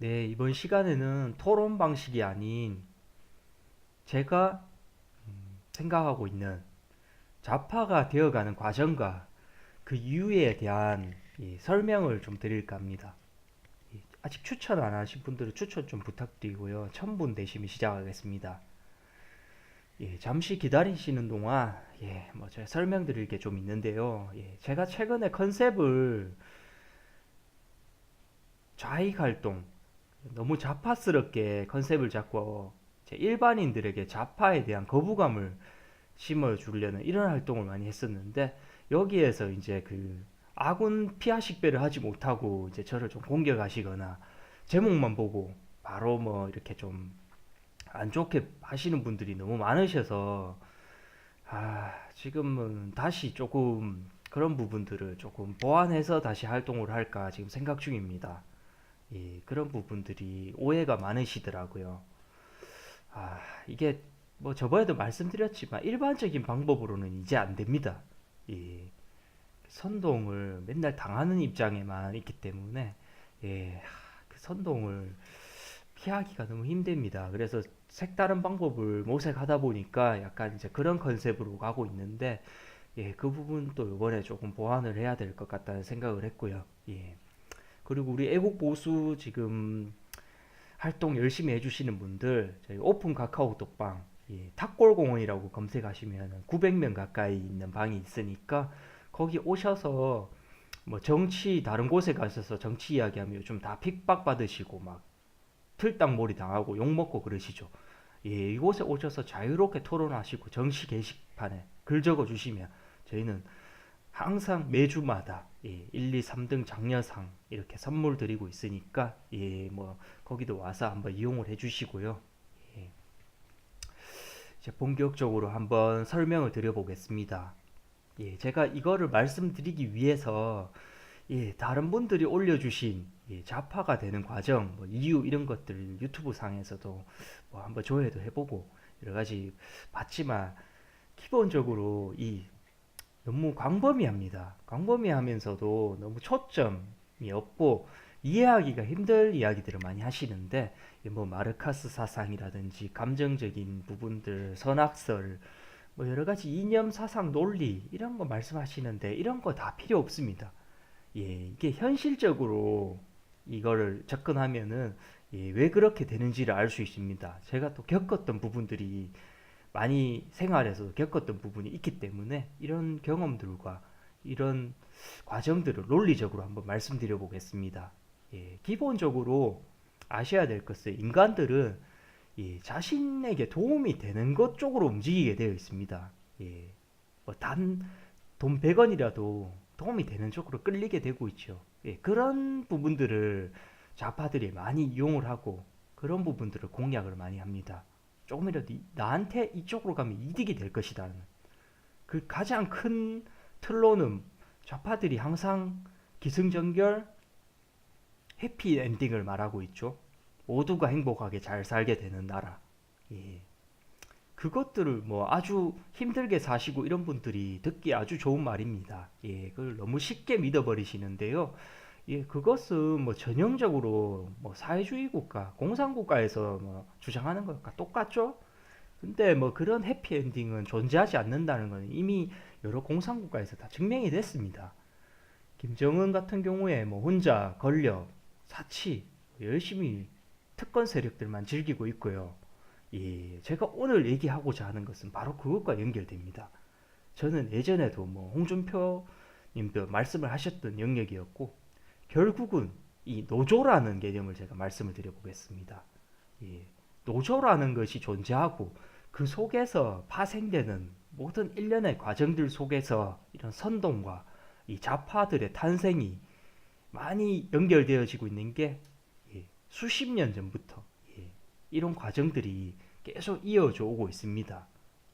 네, 이번 시간에는 토론 방식이 아닌 제가 생각하고 있는 좌파가 되어가는 과정과 그 이유에 대한 설명을 좀 드릴까 합니다. 아직 추천 안 하신 분들은 추천 좀 부탁드리고요. 1000분 되시면 시작하겠습니다. 잠시 기다리시는 동안 뭐 제가 설명드릴 게 좀 있는데요. 제가 최근에 컨셉을 좌익 활동, 너무 좌파스럽게 컨셉을 잡고 일반인들에게 좌파에 대한 거부감을 심어주려는 이런 활동을 많이 했었는데 여기에서 이제 그 아군 피하 식별을 하지 못하고 이제 저를 좀 공격하시거나 제목만 보고 바로 뭐 이렇게 좀 안 좋게 하시는 분들이 너무 많으셔서 지금은 다시 조금 그런 부분들을 조금 보완해서 다시 활동을 할까 지금 생각 중입니다. 그런 부분들이 오해가 많으시더라고요. 이게 뭐 저번에도 말씀드렸지만 일반적인 방법으로는 이제 안 됩니다. 이 선동을 맨날 당하는 입장에만 있기 때문에 그 선동을 피하기가 너무 힘듭니다. 그래서 색다른 방법을 모색하다 보니까 약간 이제 그런 컨셉으로 가고 있는데 그 부분 또 이번에 조금 보완을 해야 될 것 같다는 생각을 했고요. 그리고 우리 애국 보수 지금 활동 열심히 해주시는 분들 저희 오픈 카카오톡방 탁골공원이라고 검색하시면 900명 가까이 있는 방이 있으니까 거기 오셔서 뭐 정치 다른 곳에 가셔서 정치 이야기하면 요즘 다 핍박 받으시고 막 틀딱몰이 당하고 욕먹고 그러시죠. 이곳에 오셔서 자유롭게 토론하시고 정치 게시판에 글 적어주시면 저희는 항상 매주마다 1, 2, 3등 장려상 이렇게 선물 드리고 있으니까 뭐 거기도 와서 한번 이용을 해주시고요. 예, 이제 본격적으로 한번 설명을 드려보겠습니다. 제가 이거를 말씀드리기 위해서 다른 분들이 올려주신 좌파가 되는 과정, 뭐 이유 이런 것들 유튜브 상에서도 뭐 한번 조회도 해보고 여러 가지 봤지만 기본적으로 너무 광범위합니다. 광범위하면서도 너무 초점이 없고 이해하기가 힘들 이야기들을 많이 하시는데 뭐 마르카스 사상이라든지 감정적인 부분들, 선악설, 뭐 여러 가지 이념 사상 논리 이런 거 말씀하시는데 이런 거 다 필요 없습니다. 이게 현실적으로 이거를 접근하면은 왜 그렇게 되는지를 알 수 있습니다. 제가 또 겪었던 부분들이 많이 생활에서 겪었던 부분이 있기 때문에 이런 경험들과 이런 과정들을 논리적으로 한번 말씀드려 보겠습니다. 기본적으로 아셔야 될 것은 인간들은 자신에게 도움이 되는 것 쪽으로 움직이게 되어 있습니다. 뭐단 돈 100원이라도 도움이 되는 쪽으로 끌리게 되고 있죠. 그런 부분들을 좌파들이 많이 이용을 하고 그런 부분들을 공략을 많이 합니다. 조금이라도 나한테 이쪽으로 가면 이득이 될 것이라는 그 가장 큰 틀로는 좌파들이 항상 기승전결 해피 엔딩을 말하고 있죠. 모두가 행복하게 잘 살게 되는 나라. 예. 그것들을 뭐 아주 힘들게 사시고 이런 분들이 듣기 아주 좋은 말입니다. 그걸 너무 쉽게 믿어버리시는데요. 그것은 뭐 전형적으로 뭐 사회주의 국가, 공산국가에서 뭐 주장하는 것과 똑같죠? 근데 뭐 그런 해피엔딩은 존재하지 않는다는 건 이미 여러 공산국가에서 다 증명이 됐습니다. 김정은 같은 경우에 뭐 혼자 권력, 사치 열심히 특권 세력들만 즐기고 있고요. 제가 오늘 얘기하고자 하는 것은 바로 그것과 연결됩니다. 저는 예전에도 뭐 홍준표 님도 말씀을 하셨던 영역이었고 결국은 이 노조라는 개념을 제가 말씀을 드려보겠습니다. 예, 노조라는 것이 존재하고 그 속에서 파생되는 모든 일련의 과정들 속에서 이런 선동과 이 좌파들의 탄생이 많이 연결되어지고 있는 게 수십 년 전부터 이런 과정들이 계속 이어져 오고 있습니다.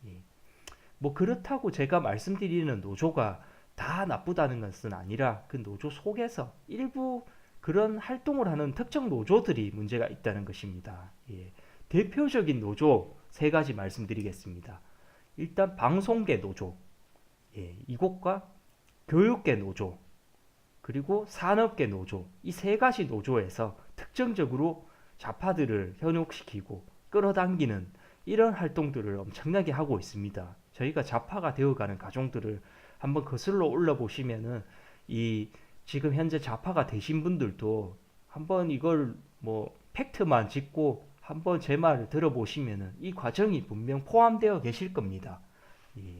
예, 뭐 그렇다고 제가 말씀드리는 노조가 다 나쁘다는 것은 아니라 그 노조 속에서 일부 그런 활동을 하는 특정 노조들이 문제가 있다는 것입니다. 대표적인 노조 세 가지 말씀드리겠습니다. 일단 방송계 노조, 이곳과 교육계 노조, 그리고 산업계 노조 이 세 가지 노조에서 특정적으로 좌파들을 현혹시키고 끌어당기는 이런 활동들을 엄청나게 하고 있습니다. 저희가 좌파가 되어가는 과정들을 한번 거슬러 올라보시면은 이 지금 현재 좌파가 되신 분들도 한번 이걸 뭐 팩트만 짚고 한번 제 말을 들어보시면은 이 과정이 분명 포함되어 계실 겁니다. 이,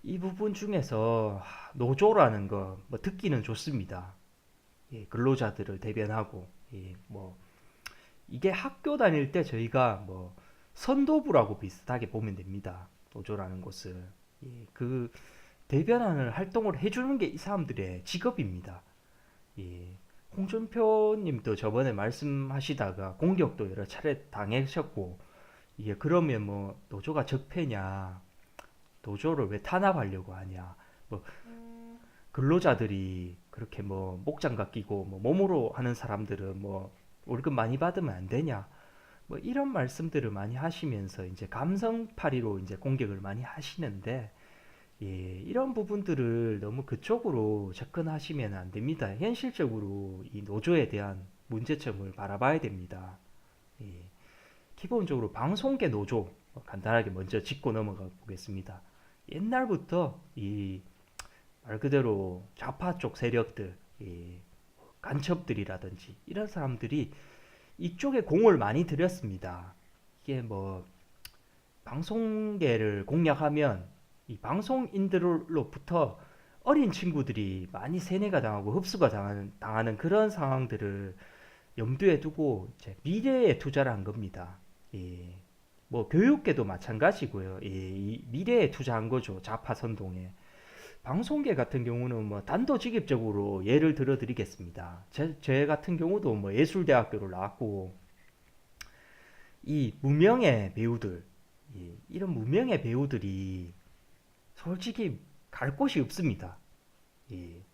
이 부분 중에서 노조라는 거 듣기는 좋습니다. 예, 근로자들을 대변하고 뭐 이게 학교 다닐 때 저희가 뭐 선도부라고 비슷하게 보면 됩니다. 노조라는 곳을 그 대변하는 활동을 해주는 게 이 사람들의 직업입니다. 예, 홍준표 님도 저번에 말씀하시다가 공격도 여러 차례 당하셨고, 그러면 뭐 노조가 적폐냐, 노조를 왜 탄압하려고 하냐, 뭐 근로자들이 그렇게 뭐 목장갑 끼고 뭐 몸으로 하는 사람들은 뭐 월급 많이 받으면 안 되냐, 뭐 이런 말씀들을 많이 하시면서 이제 감성파리로 이제 공격을 많이 하시는데, 이런 부분들을 너무 그쪽으로 접근하시면 안 됩니다. 현실적으로 이 노조에 대한 문제점을 바라봐야 됩니다. 예, 기본적으로 방송계 노조 간단하게 먼저 짚고 넘어가 보겠습니다. 옛날부터 이 말 그대로 좌파 쪽 세력들, 간첩들이라든지 이런 사람들이 이쪽에 공을 많이 들였습니다. 이게 뭐 방송계를 공략하면 이 방송인들로부터 어린 친구들이 많이 세뇌가 당하고 흡수가 당하는 그런 상황들을 염두에 두고 이제 미래에 투자를 한 겁니다. 예, 뭐 교육계도 마찬가지고요. 이 미래에 투자한 거죠. 좌파 선동에. 방송계 같은 경우는 뭐 단도직입적으로 예를 들어 드리겠습니다. 제 같은 경우도 뭐 예술대학교를 나왔고, 이 무명의 배우들, 이런 무명의 배우들이 솔직히 갈 곳이 없습니다.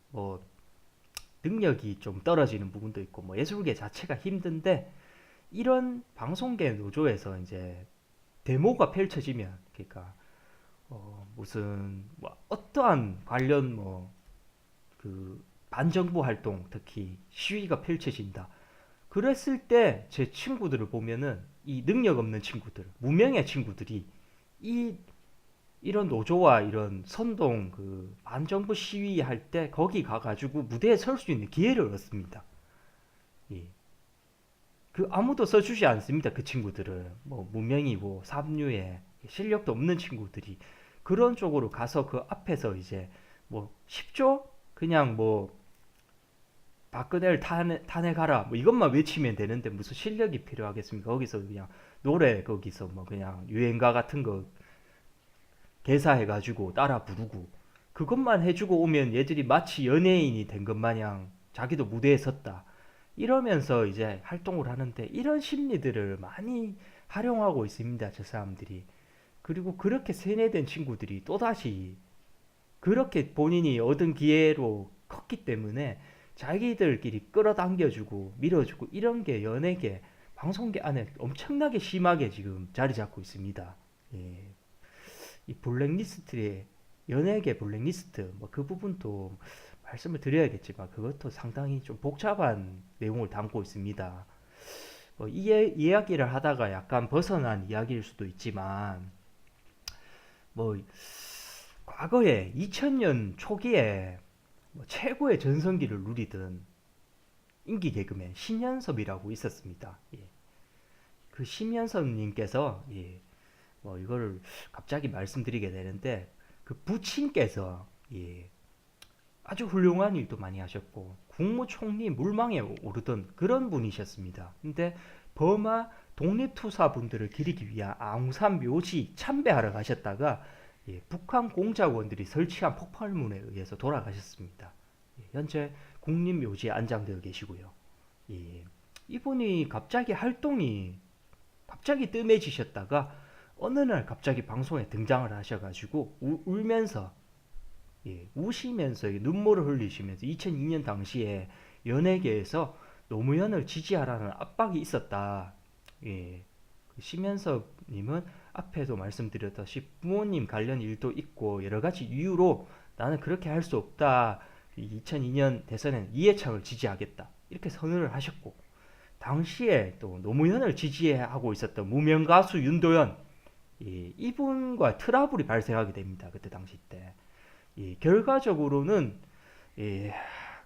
뭐 능력이 좀 떨어지는 부분도 있고 뭐 예술계 자체가 힘든데, 이런 방송계 노조에서 이제 데모가 펼쳐지면, 그러니까 무슨 뭐 어떠한 관련 뭐 그 반정부 활동, 특히 시위가 펼쳐진다. 그랬을 때 제 친구들을 보면은 이 능력 없는 친구들, 무명의 친구들이 이 이런 노조와 이런 선동 그 반정부 시위할 때 거기 가가지고 무대에 설 수 있는 기회를 얻습니다. 예. 그 아무도 써주지 않습니다. 그 친구들은 뭐 무명이고 삼류에 실력도 없는 친구들이 그런 쪽으로 가서 그 앞에서 이제 뭐 쉽죠? 그냥 뭐 박근혜를 탄핵하라 뭐 이것만 외치면 되는데 무슨 실력이 필요하겠습니까? 거기서 그냥 노래 거기서 뭐 그냥 유행가 같은 거 개사해가지고 따라 부르고 그것만 해주고 오면 얘들이 마치 연예인이 된 것 마냥 자기도 무대에 섰다 이러면서 이제 활동을 하는데, 이런 심리들을 많이 활용하고 있습니다. 저 사람들이. 그리고 그렇게 세뇌된 친구들이 또다시 그렇게 본인이 얻은 기회로 컸기 때문에 자기들끼리 끌어당겨주고 밀어주고 이런 게 연예계, 방송계 안에 엄청나게 심하게 지금 자리 잡고 있습니다. 예. 이 블랙리스트의 연예계 블랙리스트 뭐 그 부분도 말씀을 드려야겠지만 그것도 상당히 좀 복잡한 내용을 담고 있습니다. 이 이야기를 하다가 약간 벗어난 이야기일 수도 있지만 뭐 과거에 2000년 초기에 뭐 최고의 전성기를 누리던 인기 개그맨 심연섭이라고 있었습니다. 예. 그 심연섭님께서 뭐 이거를 갑자기 말씀드리게 되는데 그 부친께서 아주 훌륭한 일도 많이 하셨고 국무총리 물망에 오르던 그런 분이셨습니다. 근데 버마 독립투사분들을 기리기 위한 앙산 묘지 참배하러 가셨다가 북한 공작원들이 설치한 폭발물에 의해서 돌아가셨습니다. 현재 국립묘지에 안장되어 계시고요. 이분이 갑자기 활동이 갑자기 뜸해지셨다가 어느 날 갑자기 방송에 등장을 하셔가지고 울면서 우시면서 눈물을 흘리시면서 2002년 당시에 연예계에서 노무현을 지지하라는 압박이 있었다. 그 심연섭님은 앞에도 말씀드렸다시피 부모님 관련 일도 있고 여러 가지 이유로 나는 그렇게 할 수 없다. 2002년 대선에는 이해창을 지지하겠다. 이렇게 선언을 하셨고, 당시에 또 노무현을 지지하고 있었던 무명 가수 윤도현, 이분과 트러블이 발생하게 됩니다. 그때 당시 때. 결과적으로는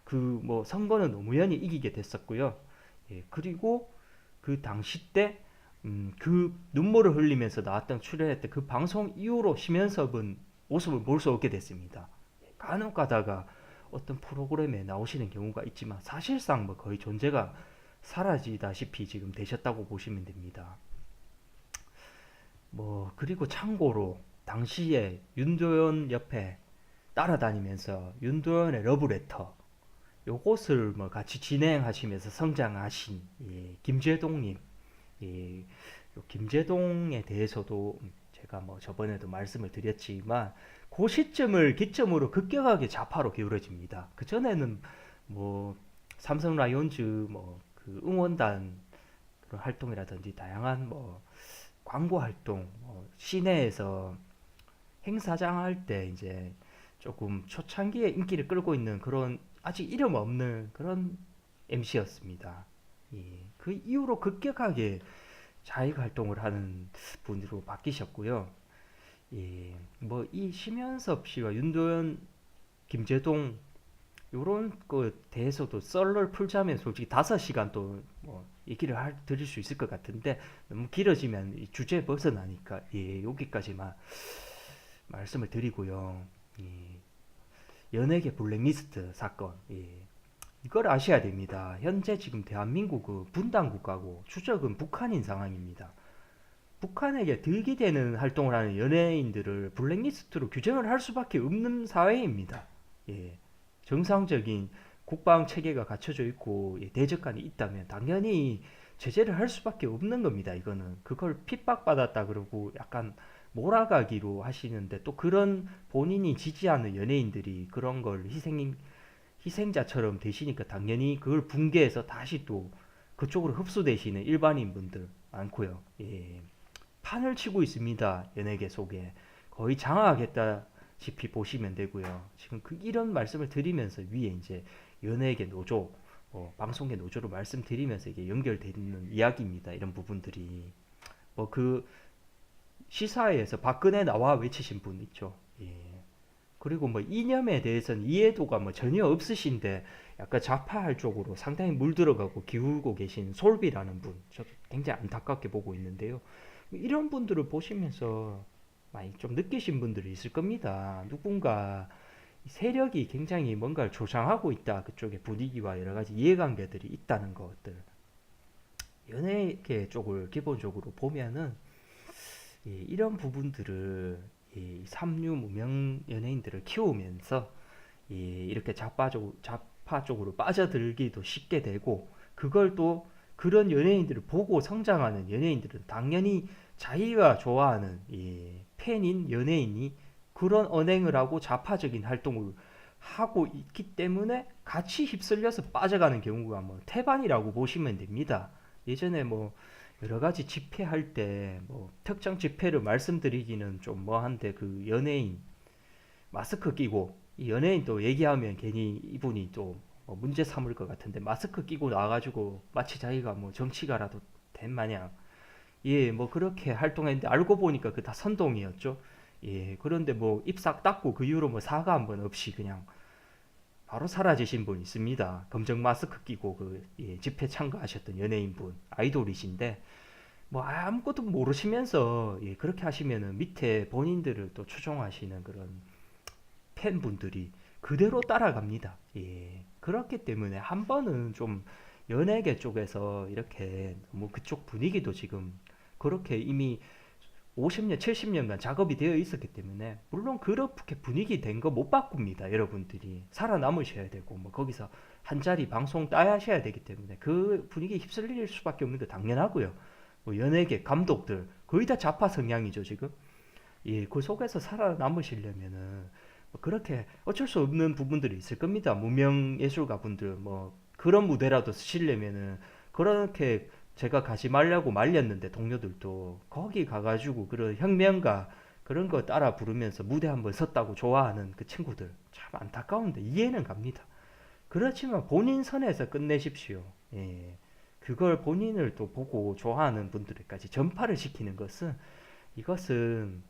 그 뭐 선거는 노무현이 이기게 됐었고요. 그리고 그 당시 때 그 눈물을 흘리면서 나왔던 출연했던 그 방송 이후로 심연섭은 모습을 볼 수 없게 됐습니다. 간혹 가다가 어떤 프로그램에 나오시는 경우가 있지만 사실상 뭐 거의 존재가 사라지다시피 지금 되셨다고 보시면 됩니다. 뭐 그리고 참고로 당시에 윤도현 옆에 따라다니면서 윤도현의 러브레터 요것을 뭐 같이 진행하시면서 성장하신 김재동님, 김재동에 대해서도 제가 뭐 저번에도 말씀을 드렸지만 그 시점을 기점으로 급격하게 좌파로 기울어집니다. 그 전에는 뭐 삼성 라이온즈 뭐 그 응원단 그런 활동이라든지 다양한 뭐 광고 활동, 뭐 시내에서 행사장 할 때 이제 조금 초창기에 인기를 끌고 있는 그런 아직 이름 없는 그런 MC였습니다. 그 이후로 급격하게 자익 활동을 하는 분으로 바뀌셨고요. 뭐 이 심연섭 씨와 윤도현, 김재동 요런 거 대해서도 썰을 풀자면 솔직히 5시간 또뭐 얘기를 드릴 수 있을 것 같은데 너무 길어지면 이 주제 벗어나니까 여기까지만 말씀을 드리고요. 연예계 블랙리스트 사건, 이걸 아셔야 됩니다. 현재 지금 대한민국은 분단 국가고 주적은 북한인 상황입니다. 북한에게 득이 되는 활동을 하는 연예인들을 블랙리스트로 규정을 할 수밖에 없는 사회입니다. 정상적인 국방 체계가 갖춰져 있고 대적관이 있다면 당연히 제재를 할 수밖에 없는 겁니다. 이거는 그걸 핍박받았다 그러고 약간 몰아가기로 하시는데 또 그런 본인이 지지하는 연예인들이 그런 걸 희생자처럼 되시니까 당연히 그걸 붕괴해서 다시 또 그쪽으로 흡수되시는 일반인 분들 많고요. 판을 치고 있습니다. 연예계 속에 거의 장악하겠다시피 보시면 되고요. 지금 이런 말씀을 드리면서 위에 이제 연예계 노조, 방송계 노조로 말씀드리면서 이게 연결되는 이야기입니다. 이런 부분들이 뭐 그 시사회에서 박근혜 나와 외치신 분 있죠. 그리고 뭐 이념에 대해서는 이해도가 뭐 전혀 없으신데 약간 좌파할 쪽으로 상당히 물들어가고 기울고 계신 솔비라는 분, 저도 굉장히 안타깝게 보고 있는데요. 이런 분들을 보시면서 많이 좀 느끼신 분들이 있을 겁니다. 누군가 세력이 굉장히 뭔가를 조장하고 있다. 그쪽의 분위기와 여러 가지 이해관계들이 있다는 것들. 연예계 쪽을 기본적으로 보면은 이런 부분들을 삼류 무명 연예인들을 키우면서 이렇게 좌파 쪽으로 빠져들기도 쉽게 되고 그걸 또 그런 연예인들을 보고 성장하는 연예인들은 당연히 자기가 좋아하는 팬인 연예인이 그런 언행을 하고 좌파적인 활동을 하고 있기 때문에 같이 휩쓸려서 빠져가는 경우가 뭐 태반이라고 보시면 됩니다. 예전에 뭐 여러 가지 집회할 때 뭐 특정 집회를 말씀드리기는 좀 뭐한데 그 연예인 마스크 끼고 이 연예인 또 얘기하면 괜히 이분이 또뭐 문제 삼을 것 같은데 마스크 끼고 나와가지고 마치 자기가 뭐 정치가라도 된 마냥 뭐 그렇게 활동했는데 알고 보니까 그 다 선동이었죠. 그런데 뭐 입 싹 닦고 그 이후로 뭐 사과 한 번 없이 그냥 바로 사라지신 분 있습니다. 검정 마스크 끼고 그 집회 참가하셨던 연예인분 아이돌이신데 뭐 아무것도 모르시면서 그렇게 하시면은 밑에 본인들을 또 추종하시는 그런 팬분들이 그대로 따라갑니다. 그렇기 때문에 한 번은 좀 연예계 쪽에서 이렇게 너무 그쪽 분위기도 지금 그렇게 이미 50년, 70년간 작업이 되어 있었기 때문에 물론 그렇게 분위기 된 거 못 바꿉니다. 여러분들이 살아남으셔야 되고 뭐 거기서 한 자리 방송 따야 하셔야 되기 때문에 그 분위기에 휩쓸릴 수밖에 없는 게 당연하고요. 뭐 연예계 감독들 거의 다 좌파 성향이죠 지금. 그 속에서 살아남으시려면은 뭐 그렇게 어쩔 수 없는 부분들이 있을 겁니다. 무명 예술가 분들 뭐 그런 무대라도 쓰시려면은 그렇게 제가 가지 말라고 말렸는데 동료들도 거기 가가지고 그런 혁명가 그런 거 따라 부르면서 무대 한번 섰다고 좋아하는 그 친구들 참 안타까운데 이해는 갑니다. 그렇지만 본인 선에서 끝내십시오. 예. 그걸 본인을 또 보고 좋아하는 분들에까지 전파를 시키는 것은 이것은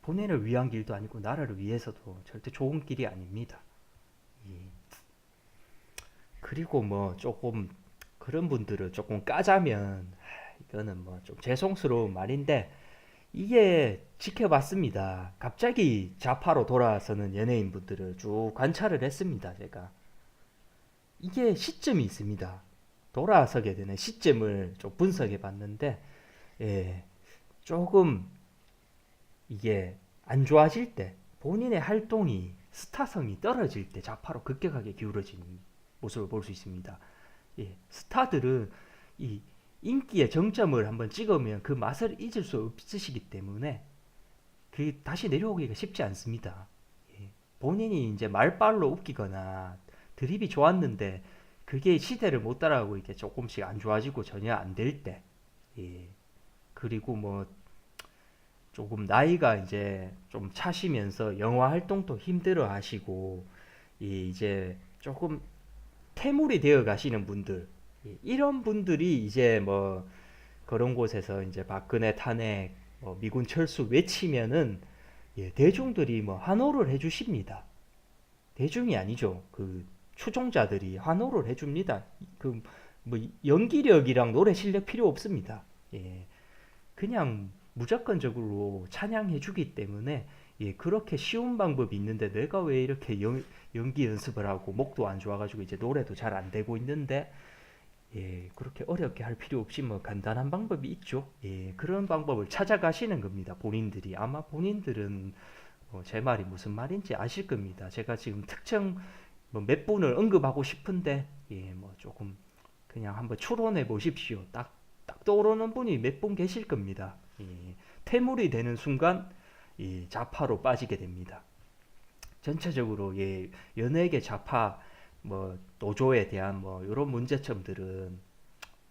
본인을 위한 길도 아니고 나라를 위해서도 절대 좋은 길이 아닙니다. 예. 그리고 뭐 조금 그런 분들을 조금 까자면 이거는 뭐 좀 죄송스러운 말인데 이게 지켜봤습니다. 갑자기 좌파로 돌아서는 연예인분들을 쭉 관찰을 했습니다. 제가 이게 시점이 있습니다. 돌아서게 되는 시점을 좀 분석해 봤는데 예, 조금 이게 안 좋아질 때 본인의 활동이 스타성이 떨어질 때 좌파로 급격하게 기울어지는 모습을 볼 수 있습니다. 예, 스타들은 이 인기의 정점을 한번 찍으면 그 맛을 잊을 수 없으시기 때문에 그 다시 내려오기가 쉽지 않습니다. 예, 본인이 이제 말빨로 웃기거나 드립이 좋았는데 그게 시대를 못 따라가고 이게 조금씩 안 좋아지고 전혀 안 될 때, 예, 그리고 뭐 조금 나이가 이제 좀 차시면서 영화 활동도 힘들어 하시고 이제 조금 퇴물이 되어 가시는 분들, 이런 분들이 이제 뭐 그런 곳에서 이제 박근혜 탄핵, 뭐 미군 철수 외치면은 대중들이 뭐 환호를 해주십니다. 대중이 아니죠. 그 추종자들이 환호를 해줍니다. 그 뭐 연기력이랑 노래 실력 필요 없습니다. 예, 그냥 무조건적으로 찬양해주기 때문에 그렇게 쉬운 방법이 있는데 내가 왜 이렇게 연기 연습을 하고 목도 안 좋아가지고 이제 노래도 잘 안 되고 있는데 그렇게 어렵게 할 필요 없이 뭐 간단한 방법이 있죠. 그런 방법을 찾아가시는 겁니다. 본인들이 아마 본인들은 제 말이 무슨 말인지 아실 겁니다. 제가 지금 특정 뭐몇 분을 언급하고 싶은데 뭐 조금 그냥 한번 추론해 보십시오. 딱 떠오르는 분이 몇 분 계실 겁니다. 퇴물이 되는 순간 좌파로 빠지게 됩니다. 전체적으로 연예계 좌파 뭐 노조에 대한 뭐 이런 문제점들은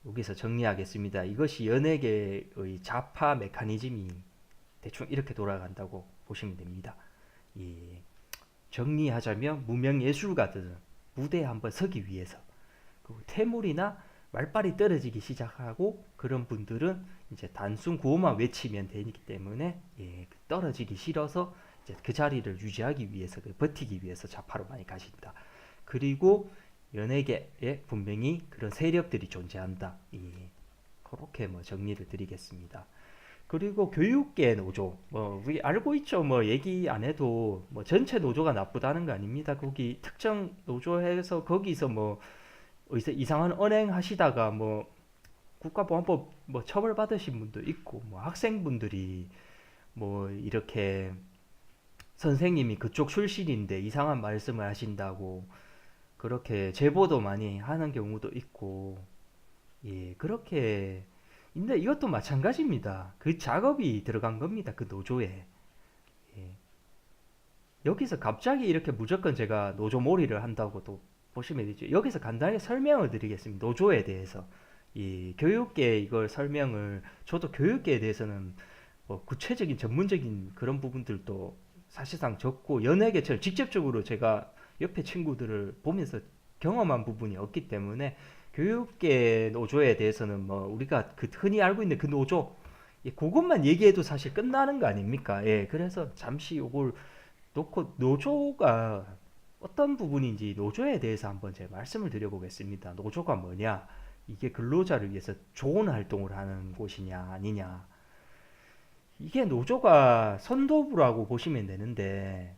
여기서 정리하겠습니다. 이것이 연예계의 좌파 메커니즘이 대충 이렇게 돌아간다고 보시면 됩니다. 정리하자면 무명 예술가들은 무대에 한번 서기 위해서 그리고 퇴물이나 말빨이 떨어지기 시작하고 그런 분들은 이제 단순 구호만 외치면 되기 때문에 떨어지기 싫어서 이제 그 자리를 유지하기 위해서 버티기 위해서 좌파로 많이 가신다. 그리고 연예계에 분명히 그런 세력들이 존재한다. 그렇게 뭐 정리를 드리겠습니다. 그리고 교육계 노조, 뭐 우리 알고 있죠. 뭐 얘기 안 해도 뭐 전체 노조가 나쁘다는 거 아닙니다. 거기 특정 노조에서 거기서 뭐 이상한 언행 하시다가 뭐 국가보안법 뭐 처벌받으신 분도 있고 뭐 학생분들이 뭐 이렇게 선생님이 그쪽 출신인데 이상한 말씀을 하신다고 그렇게 제보도 많이 하는 경우도 있고 그렇게 근데 이것도 마찬가지입니다. 그 작업이 들어간 겁니다. 그 노조에. 예. 여기서 갑자기 이렇게 무조건 제가 노조 몰이를 한다고 또 보시면 되죠. 여기서 간단하게 설명을 드리겠습니다. 노조에 대해서. 이 교육계 이걸 설명을 저도 교육계에 대해서는 뭐 구체적인 전문적인 그런 부분들도 사실상 적고 연예계처럼 직접적으로 제가 옆에 친구들을 보면서 경험한 부분이 없기 때문에 교육계 노조에 대해서는 뭐 우리가 그 흔히 알고 있는 그 노조 그것만 얘기해도 사실 끝나는 거 아닙니까? 그래서 잠시 요걸 놓고 노조가 어떤 부분인지 노조에 대해서 한번 제가 말씀을 드려보겠습니다. 노조가 뭐냐? 이게 근로자를 위해서 좋은 활동을 하는 곳이냐 아니냐? 이게 노조가 선도부라고 보시면 되는데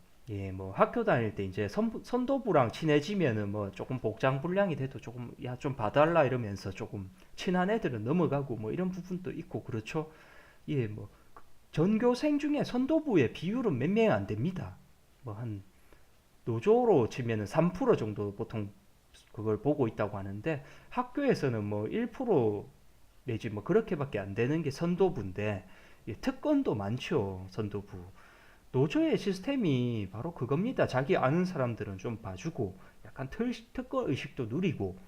뭐 학교 다닐 때 이제 선도부랑 친해지면은 뭐 조금 복장 불량이 돼도 조금 야 좀 봐달라 이러면서 조금 친한 애들은 넘어가고 뭐 이런 부분도 있고 그렇죠. 뭐 전교생 중에 선도부의 비율은 몇 명 안 됩니다. 뭐 한 노조로 치면은 3% 정도 보통 그걸 보고 있다고 하는데 학교에서는 뭐 1% 내지 뭐 그렇게밖에 안 되는 게 선도부인데 특권도 많죠. 선도부. 노조의 시스템이 바로 그겁니다. 자기 아는 사람들은 좀 봐주고 약간 특권 의식도 누리고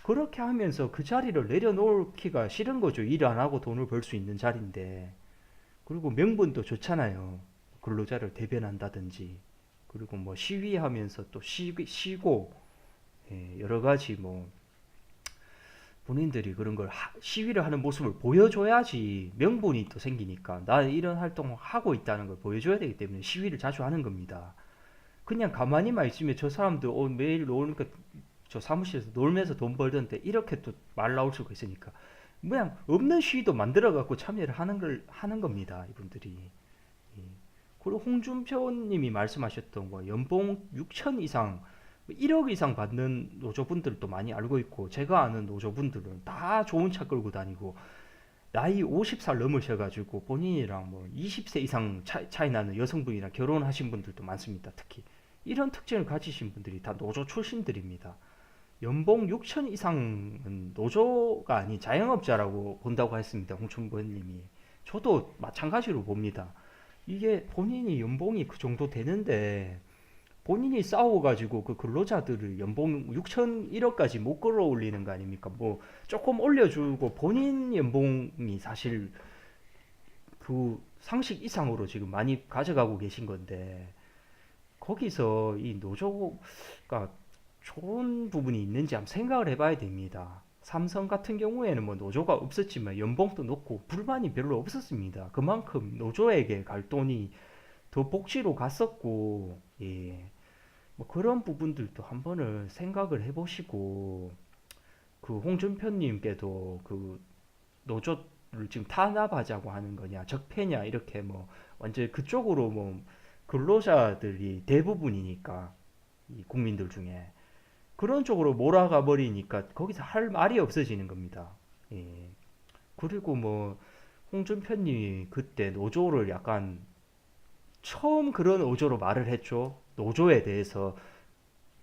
그렇게 하면서 그 자리를 내려놓기가 싫은 거죠. 일 안 하고 돈을 벌 수 있는 자리인데 그리고 명분도 좋잖아요. 근로자를 대변한다든지 그리고 뭐 시위하면서 또 쉬고, 예, 여러 가지 뭐 본인들이 그런 걸 시위를 하는 모습을 보여줘야지 명분이 또 생기니까 나 이런 활동을 하고 있다는 걸 보여줘야 되기 때문에 시위를 자주 하는 겁니다. 그냥 가만히만 있으면 저 사람들 매일 노니까 저 사무실에서 놀면서 돈 벌던데 이렇게 또 말 나올 수가 있으니까 그냥 없는 시위도 만들어 갖고 참여를 하는 겁니다, 이분들이. 예. 그리고 홍준표님이 말씀하셨던 거 연봉 6천 이상 1억 이상 받는 노조분들도 많이 알고 있고, 제가 아는 노조분들은 다 좋은 차 끌고 다니고 나이 50살 넘으셔가지고 본인이랑 뭐 20세 이상 차이 나는 여성분이랑 결혼하신 분들도 많습니다. 특히 이런 특징을 가지신 분들이 다 노조 출신들입니다. 연봉 6천 이상은 노조가 아닌 자영업자라고 본다고 했습니다, 홍준표님이. 저도 마찬가지로 봅니다. 이게 본인이 연봉이 그 정도 되는데 본인이 싸워가지고 그 근로자들을 연봉 6천 1억까지 못 끌어올리는 거 아닙니까? 뭐 조금 올려주고 본인 연봉이 사실 그 상식 이상으로 지금 많이 가져가고 계신 건데 거기서 이 노조가 좋은 부분이 있는지 한번 생각을 해봐야 됩니다. 삼성 같은 경우에는 뭐 노조가 없었지만 연봉도 높고 불만이 별로 없었습니다. 그만큼 노조에게 갈 돈이 더 복지로 갔었고, 예. 뭐 그런 부분들도 한번을 생각을 해보시고, 그 홍준표님께도 그 노조를 지금 탄압하자고 하는 거냐, 적폐냐, 이렇게 뭐 완전 그쪽으로 뭐 근로자들이 대부분이니까 이 국민들 중에 그런 쪽으로 몰아가 버리니까 거기서 할 말이 없어지는 겁니다. 예. 그리고 뭐 홍준표님이 그때 노조를 약간 처음 그런 노조로 말을 했죠. 노조에 대해서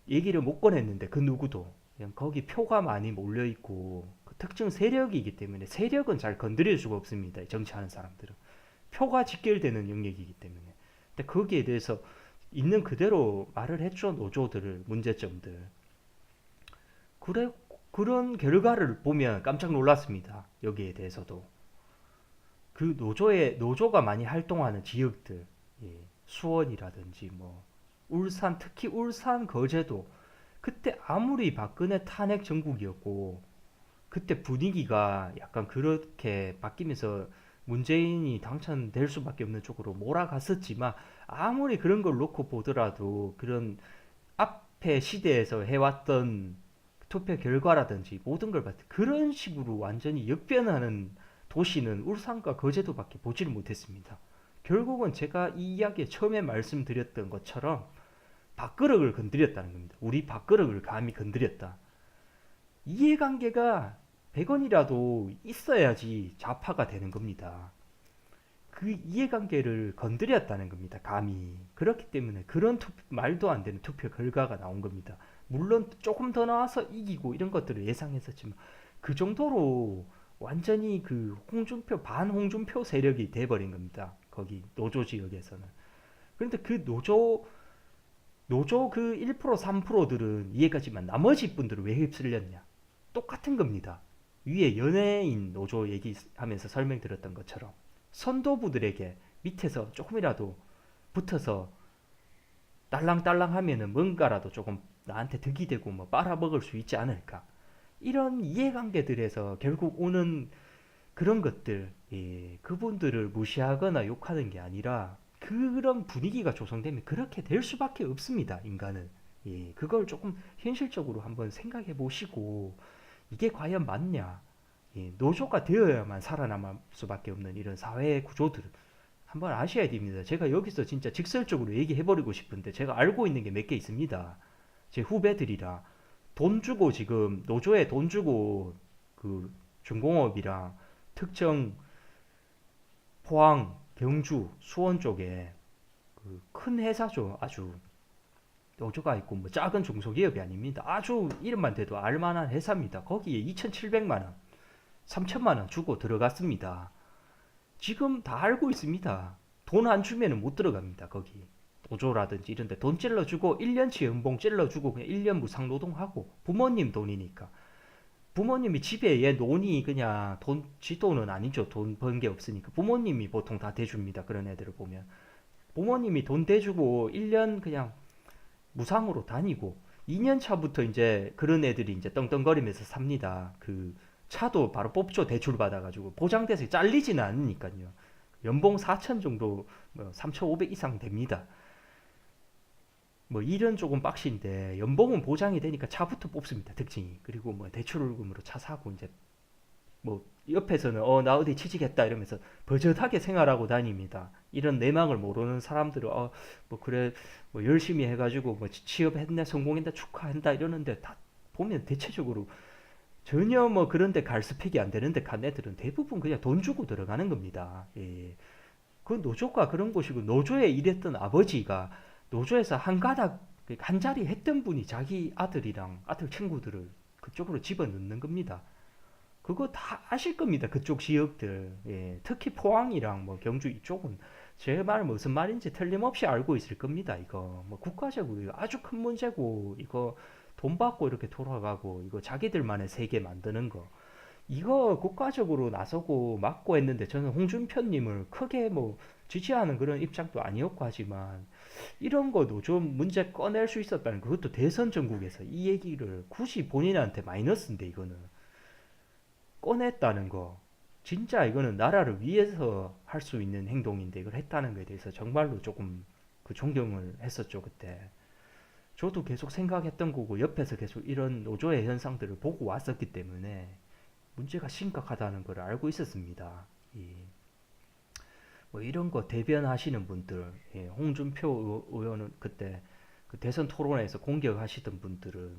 얘기를 못 꺼냈는데 그 누구도 그냥 거기 표가 많이 몰려 있고 그 특정 세력이기 때문에 세력은 잘 건드릴 수가 없습니다. 정치하는 사람들은 표가 직결되는 영역이기 때문에. 근데 거기에 대해서 있는 그대로 말을 했죠. 노조들을 문제점들. 그래 그런 결과를 보면 깜짝 놀랐습니다. 여기에 대해서도 그 노조가 많이 활동하는 지역들, 예, 수원이라든지 뭐 울산, 특히 울산 거제도 그때 아무리 박근혜 탄핵 정국이었고 그때 분위기가 약간 그렇게 바뀌면서 문재인이 당선될 수밖에 없는 쪽으로 몰아갔었지만 아무리 그런 걸 놓고 보더라도 그런 앞에 시대에서 해왔던 투표 결과라든지 모든 걸 봤을 때 그런 식으로 완전히 역변하는 도시는 울산과 거제도밖에 보지를 못했습니다. 결국은 제가 이 이야기에 처음에 말씀드렸던 것처럼 밥그릇을 건드렸다는 겁니다. 우리 밥그릇을 감히 건드렸다. 이해관계가 100원이라도 있어야지 좌파가 되는 겁니다. 그 이해관계를 건드렸다는 겁니다. 감히. 그렇기 때문에 그런 말도 안 되는 투표 결과가 나온 겁니다. 물론 조금 더 나와서 이기고 이런 것들을 예상했었지만 그 정도로 완전히 그 홍준표 반홍준표 세력이 돼버린 겁니다. 거기 노조 지역에서는. 그런데 그 노조 그 1% 3%들은 이해가지만 나머지 분들은 왜 휩쓸렸냐? 똑같은 겁니다. 위에 연예인 노조 얘기하면서 설명드렸던 것처럼 선도부들에게 밑에서 조금이라도 붙어서 딸랑딸랑 하면은 뭔가라도 조금 나한테 득이 되고 뭐 빨아먹을 수 있지 않을까. 이런 이해관계들에서 결국 오는 그런 것들, 예, 그분들을 무시하거나 욕하는 게 아니라 그런 분위기가 조성되면 그렇게 될 수밖에 없습니다, 인간은. 예, 그걸 조금 현실적으로 한번 생각해 보시고 이게 과연 맞냐? 예, 노조가 되어야만 살아남을 수밖에 없는 이런 사회 구조들 한번 아셔야 됩니다. 제가 여기서 진짜 직설적으로 얘기해버리고 싶은데 제가 알고 있는 게 몇 개 있습니다. 제 후배들이라 돈 주고 지금 노조에 돈 주고 그 중공업이랑 특정 포항, 경주, 수원 쪽에 그 큰 회사죠. 아주 노조가 있고 뭐 작은 중소기업이 아닙니다. 아주 이름만 대도 알만한 회사입니다. 거기에 2,700만 원, 3천만 원 주고 들어갔습니다. 지금 다 알고 있습니다. 돈 안 주면 못 들어갑니다. 거기 노조라든지 이런데 돈 찔러주고 1년치 연봉 찔러주고 그냥 1년 무상노동하고 부모님 돈이니까 부모님이 집에 얘 논이 그냥 지 돈은 아니죠. 돈 번 게 없으니까 부모님이 보통 다 대줍니다. 그런 애들을 보면 부모님이 돈 대주고 1년 그냥 무상으로 다니고 2년 차부터 이제 그런 애들이 이제 떵떵거리면서 삽니다. 그 차도 바로 뽑죠. 대출 받아가지고 보장돼서 잘리지는 않으니까요. 연봉 4천 정도, 뭐 3,500 이상 됩니다. 뭐 일은 조금 빡신데 연봉은 보장이 되니까 차부터 뽑습니다. 특징이. 그리고 뭐 대출금으로 차 사고 이제 뭐 옆에서는 나 어디 취직했다 이러면서 버젓하게 생활하고 다닙니다. 이런 내막을 모르는 사람들은 뭐 그래 뭐 열심히 해가지고 뭐 취업했네 성공했다 축하한다 이러는데 다 보면 대체적으로 전혀 뭐 그런데 갈 스펙이 안 되는데 간 애들은 대부분 그냥 돈 주고 들어가는 겁니다. 예. 그 노조가 그런 곳이고 노조에 일했던 아버지가 노조에서 한 가닥 한 자리 했던 분이 자기 아들이랑 아들 친구들을 그쪽으로 집어넣는 겁니다. 그거 다 아실 겁니다. 그쪽 지역들. 예, 특히 포항이랑 뭐 경주 이쪽은 제 말 무슨 말인지 틀림없이 알고 있을 겁니다. 이거 뭐 국가적으로 이거 아주 큰 문제고 이거 돈 받고 이렇게 돌아가고 이거 자기들만의 세계 만드는 거 이거 국가적으로 나서고 막고 했는데 저는 홍준표님을 크게 뭐 지지하는 그런 입장도 아니었고 하지만 이런 거도 좀 문제 꺼낼 수 있었다는 그것도 대선 전국에서 이 얘기를 굳이 본인한테 마이너스인데 이거는 꺼냈다는 거 진짜 이거는 나라를 위해서 할 수 있는 행동인데 이걸 했다는 거에 대해서 정말로 조금 그 존경을 했었죠 그때. 저도 계속 생각했던 거고 옆에서 계속 이런 노조의 현상들을 보고 왔었기 때문에 문제가 심각하다는 걸 알고 있었습니다. 뭐 이런 거 대변하시는 분들, 홍준표 의원은 그때 그 대선 토론회에서 공격하시던 분들은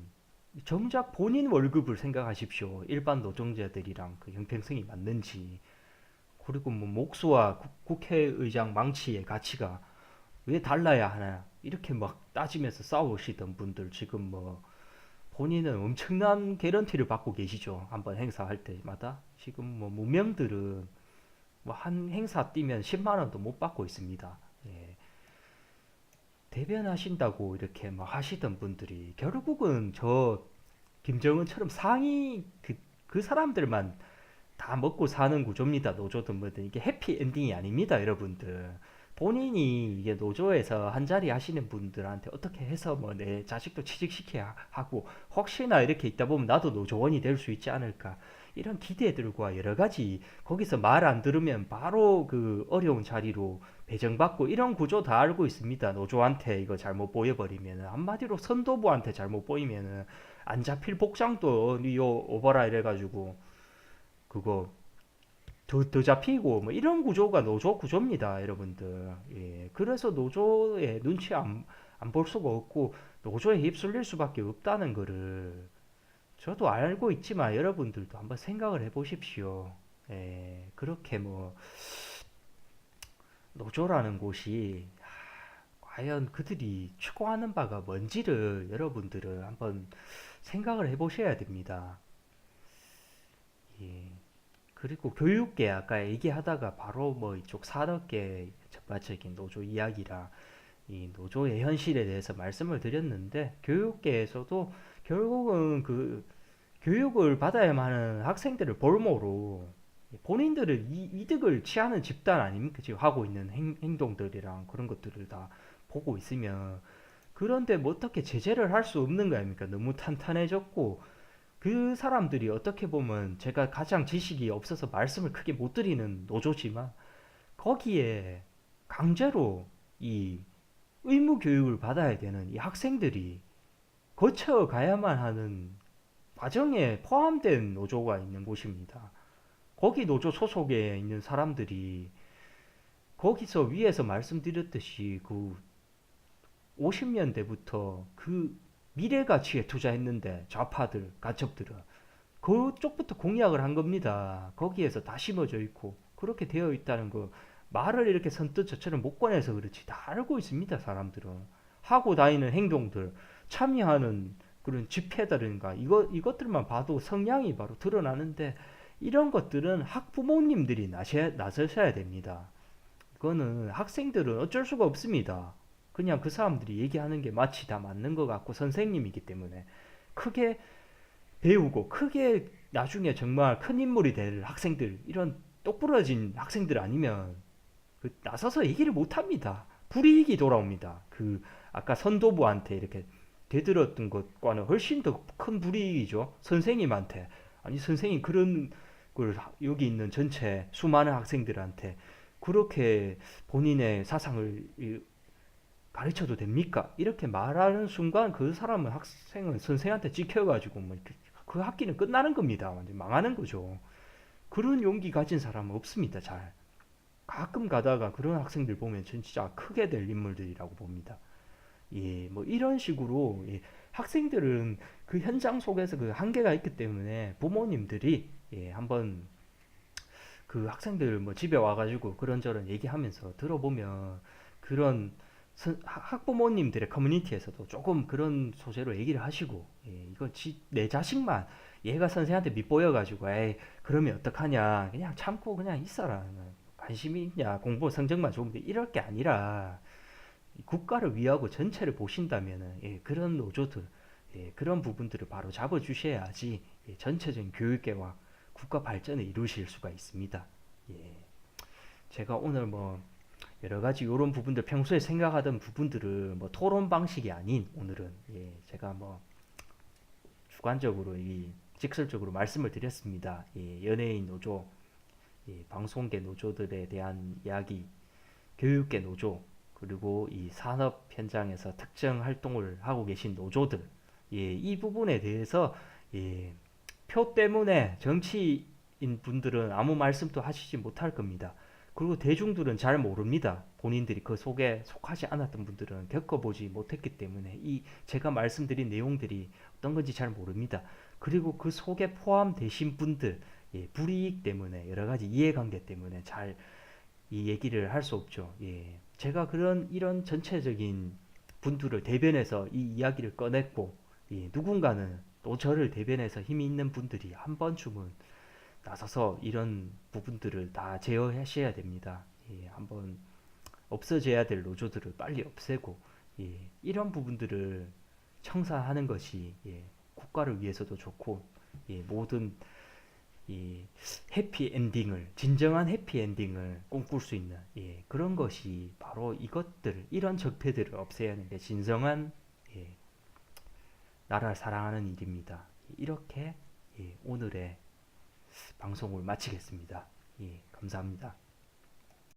정작 본인 월급을 생각하십시오. 일반 노동자들이랑 그 형평성이 맞는지. 그리고 뭐 목수와 국회의장 망치의 가치가 왜 달라야 하나. 이렇게 막 따지면서 싸우시던 분들 지금 뭐 본인은 엄청난 개런티를 받고 계시죠. 한번 행사할 때마다. 지금 뭐 무명들은 뭐 한 행사 뛰면 10만 원도 못 받고 있습니다. 예. 대변하신다고 이렇게 막 하시던 분들이 결국은 저 김정은처럼 상위 그 사람들만 다 먹고 사는 구조입니다. 노조든 뭐든 이게 해피 엔딩이 아닙니다, 여러분들. 본인이 이게 노조에서 한 자리 하시는 분들한테 어떻게 해서 뭐 내 자식도 취직시켜야 하고 혹시나 이렇게 있다 보면 나도 노조원이 될 수 있지 않을까 이런 기대들과 여러 가지 거기서 말 안 들으면 바로 그 어려운 자리로 배정받고 이런 구조 다 알고 있습니다. 노조한테 이거 잘못 보여버리면 한마디로 선도부한테 잘못 보이면은 안 잡힐 복장도 니요 오버라 이래가지고 그거 더 잡히고 뭐 이런 구조가 노조 구조입니다, 여러분들. 예, 그래서 노조의 눈치 안 볼 수가 없고 노조에 휩쓸릴 수밖에 없다는 거를 저도 알고 있지만 여러분들도 한번 생각을 해보십시오. 예, 그렇게 뭐 노조라는 곳이 과연 그들이 추구하는 바가 뭔지를 여러분들은 한번 생각을 해보셔야 됩니다. 예. 그리고 교육계 아까 얘기하다가 바로 뭐 이쪽 산업계 전반적인 노조 이야기라 이 노조의 현실에 대해서 말씀을 드렸는데 교육계에서도 결국은 그 교육을 받아야만 하는 학생들을 볼모로 본인들은 이득을 취하는 집단 아닙니까? 지금 하고 있는 행동들이랑 그런 것들을 다 보고 있으면 그런데 뭐 어떻게 제재를 할 수 없는 거 아닙니까? 너무 탄탄해졌고 그 사람들이 어떻게 보면 제가 가장 지식이 없어서 말씀을 크게 못 드리는 노조지만 거기에 강제로 이 의무 교육을 받아야 되는 이 학생들이 거쳐가야만 하는 과정에 포함된 노조가 있는 곳입니다. 거기 노조 소속에 있는 사람들이 거기서 위에서 말씀드렸듯이 그 50년대부터 그 미래 가치에 투자했는데 좌파들, 가첩들은 그쪽부터 공약을 한 겁니다. 거기에서 다 심어져 있고 그렇게 되어 있다는 거 말을 이렇게 선뜻 저처럼 못 꺼내서 그렇지 다 알고 있습니다. 사람들은 하고 다니는 행동들 참여하는 그런 집회들인가 이것들만 봐도 성향이 바로 드러나는데 이런 것들은 학부모님들이 나서셔야 됩니다. 이거는 학생들은 어쩔 수가 없습니다. 그냥 그 사람들이 얘기하는 게 마치 다 맞는 것 같고 선생님이기 때문에 크게 배우고 크게 나중에 정말 큰 인물이 될 학생들 이런 똑부러진 학생들 아니면 그 나서서 얘기를 못 합니다. 불이익이 돌아옵니다. 그 아까 선도부한테 이렇게 대들었던 것과는 훨씬 더 큰 불이익이죠. 선생님한테. 아니, 선생님 그런 걸 여기 있는 전체 수많은 학생들한테 그렇게 본인의 사상을 가르쳐도 됩니까? 이렇게 말하는 순간 그 사람은 학생은 선생한테 찍혀가지고 뭐 그 학기는 끝나는 겁니다. 완전 망하는 거죠. 그런 용기 가진 사람은 없습니다. 잘. 가끔 가다가 그런 학생들 보면 전 진짜 크게 될 인물들이라고 봅니다. 예, 뭐 이런 식으로 예, 학생들은 그 현장 속에서 그 한계가 있기 때문에 부모님들이 예, 한번 그 학생들 뭐 집에 와가지고 그런저런 얘기하면서 들어보면 그런 학부모님들의 커뮤니티에서도 조금 그런 소재로 얘기를 하시고 예, 이거 내 자식만 얘가 선생한테 밑보여가지고 에이 그러면 어떡하냐 그냥 참고 그냥 있어라 관심이 있냐 공부 성적만 좋으면 돼 이럴 게 아니라 국가를 위하고 전체를 보신다면은 예, 그런 노조들 예, 그런 부분들을 바로 잡아 주셔야지 예, 전체적인 교육계와 국가 발전을 이루실 수가 있습니다. 예, 제가 오늘 뭐 여러 가지 이런 부분들 평소에 생각하던 부분들을 뭐 토론 방식이 아닌 오늘은 예, 제가 뭐 주관적으로 직설적으로 말씀을 드렸습니다. 예, 연예인 노조, 예, 방송계 노조들에 대한 이야기, 교육계 노조, 그리고 이 산업 현장에서 특정 활동을 하고 계신 노조들, 예, 이 부분에 대해서 예, 표 때문에 정치인 분들은 아무 말씀도 하시지 못할 겁니다. 그리고 대중들은 잘 모릅니다. 본인들이 그 속에 속하지 않았던 분들은 겪어보지 못했기 때문에 이 제가 말씀드린 내용들이 어떤 건지 잘 모릅니다. 그리고 그 속에 포함되신 분들 예, 불이익 때문에 여러 가지 이해관계 때문에 잘 이 얘기를 할 수 없죠. 예, 제가 그런 이런 전체적인 분들을 대변해서 이 이야기를 꺼냈고 예, 누군가는 또 저를 대변해서 힘이 있는 분들이 한 번쯤은 나서서 이런 부분들을 다 제어하셔야 됩니다. 예, 한번 없어져야 될 노조들을 빨리 없애고 예, 이런 부분들을 청산하는 것이 예, 국가를 위해서도 좋고 예, 모든 이 해피 엔딩을 진정한 해피 엔딩을 꿈꿀 수 있는 예, 그런 것이 바로 이것들 이런 적폐들을 없애야 하는 게 진정한 예, 나라를 사랑하는 일입니다. 이렇게 예, 오늘의 방송을 마치겠습니다. 예, 감사합니다.